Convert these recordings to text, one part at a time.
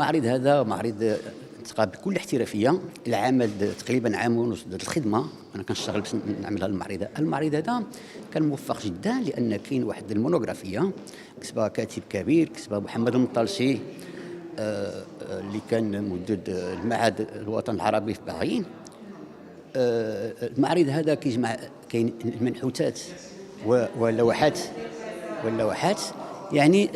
المعرض هذا معرض تقى بكل احترافيه. العمل تقريبا عام ونص درت الخدمه انا كنشتغل باش نعمل هذا المعرض. المعرض هذا كان موفق جدا لان كاين واحد المونوغرافيه كتبها كاتب كبير كتبها محمد المطلسي اللي كان مدير المعهد الوطني العربي في باريس. المعرض هذا كيجمع كاين المنحوتات واللوحات يعني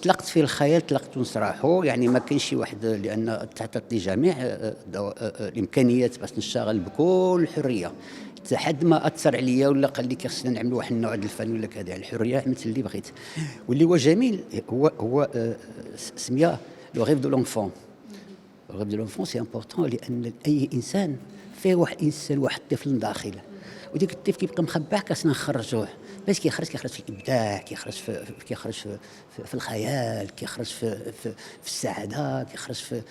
طلقت فيه الخيال طلقت ونسراحه. يعني ما كاينش شي واحد لان تعطت لي جميع الامكانيات باش نشتغل بكل حريه حتى حد ما اثر عليا ولا قال لي خصنا نعملوا واحد النوع ديال الفن ولا كذا. الحريه عملت اللي بغيت. واللي هو جميل هو سميه لو ريف دو لونفون. لو ريف دو لونفون سي امبورطون لان اي انسان فيه واحد الانسان واحد الطفل من داخله وديك الطفل كيبقى مخبع خاصنا نخرجوه باش كيخرج في الابداع كيخرج في الخيال كيخرج في السعاده كيخرج في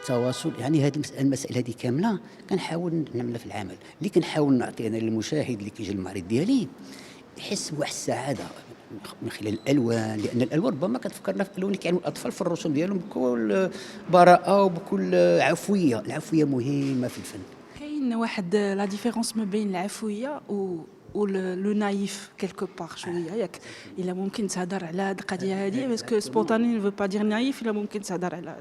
التواصل. يعني هذه المسائل هذه كامله كنحاول نعملها في العمل اللي كنحاول نعطي انا للمشاهد اللي كيجي المعرض ديالي يحس بواحد السعاده من خلال الالوان. لان الالوان ربما كتفكرنا في الالوان اللي كيعملوا الاطفال في الرسوم ديالهم بكل براءه وبكل عفويه. العفويه مهمه في الفن. كاين واحد لا ديفيرونس ما بين العفويه و لو نايف كيلكو بار شويه ياك. الا ممكن تهضر على هاد القضيه هذه باسكو سبونتاني نو با دير نايف. الا ممكن تهضر على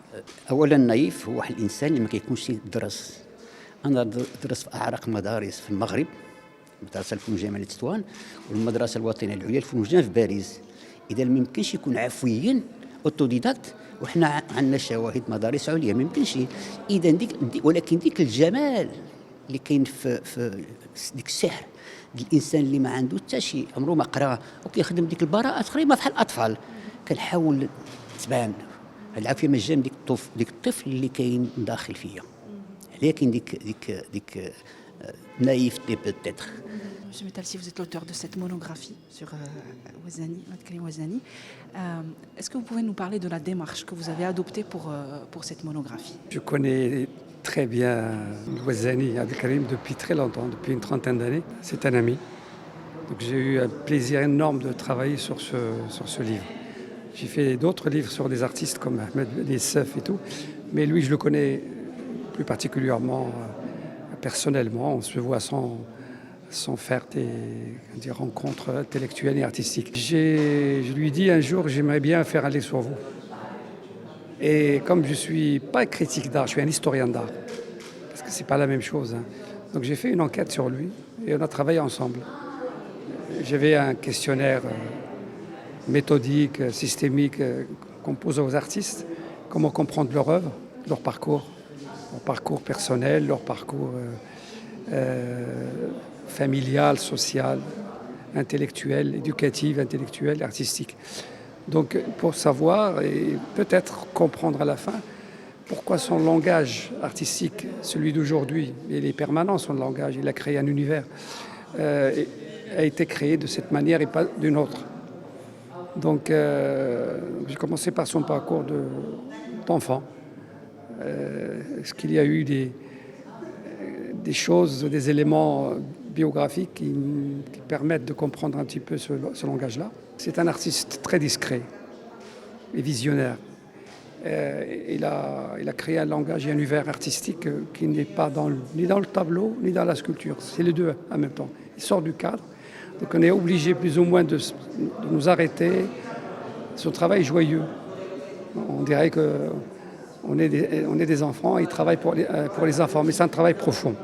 اولا النايف هو واحد الانسان اللي ما كيكونش درس. انا درست في اعرق مدارس في المغرب المدرسه الفنون الجامعيه لتطوان والمدرسه الوطنيه العليا للفنون الجامعيه في باريس. اذا ما يمكنش يكون عفويا اوتوديداكت وحنا عندنا شواهد مدارس عليا ما يمكنش. اذا ولكن ديك الجمال اللي كاين في ديك السحر الانسان اللي ما عنده حتى شي عمره ما قرا وكيخدم ديك البراءه تقريبا بحال الاطفال كنحاول تبان العافيه مجان ديك الطفل اللي كاين داخل فيا. عليا كاين ديك naïveté peut-être. Monsieur Metalsi, vous êtes l'auteur de cette monographie sur Ouazani, Abdelkarim Ouazani. Est-ce que vous pouvez nous parler de la démarche que vous avez adoptée pour cette monographie? Je connais très bien Ouazani, Abdelkarim depuis très longtemps, depuis une trentaine d'années. C'est un ami. Donc j'ai eu un plaisir énorme de travailler sur ce livre. J'ai fait d'autres livres sur des artistes comme Ahmed Essef et tout, mais lui je le connais plus particulièrement personnellement. On se voit sans faire des rencontres intellectuelles et artistiques. Je lui dis un jour, j'aimerais bien faire un livre sur vous. Et comme je ne suis pas critique d'art, je suis un historien d'art, parce que ce n'est pas la même chose. Hein. Donc j'ai fait une enquête sur lui et on a travaillé ensemble. J'avais un questionnaire méthodique, systémique, qu'on pose aux artistes, comment comprendre leur œuvre, leur parcours personnel, leur parcours familial, social, intellectuel, éducatif, intellectuel, artistique. Donc pour savoir et peut-être comprendre à la fin pourquoi son langage artistique, celui d'aujourd'hui, il est permanent son langage, il a créé un univers, a été créé de cette manière et pas d'une autre. Donc j'ai commencé par son parcours d'enfant. Est-ce qu'il y a eu des choses, des éléments biographiques qui permettent de comprendre un petit peu ce langage-là. C'est un artiste très discret et visionnaire. Il a créé un langage et un univers artistique qui n'est pas ni dans le tableau ni dans la sculpture. C'est les deux en même temps. Il sort du cadre. Donc on est obligé plus ou moins de nous arrêter. Son travail est joyeux. On dirait que on est des enfants, ils travaillent pour les enfants, mais c'est un travail profond.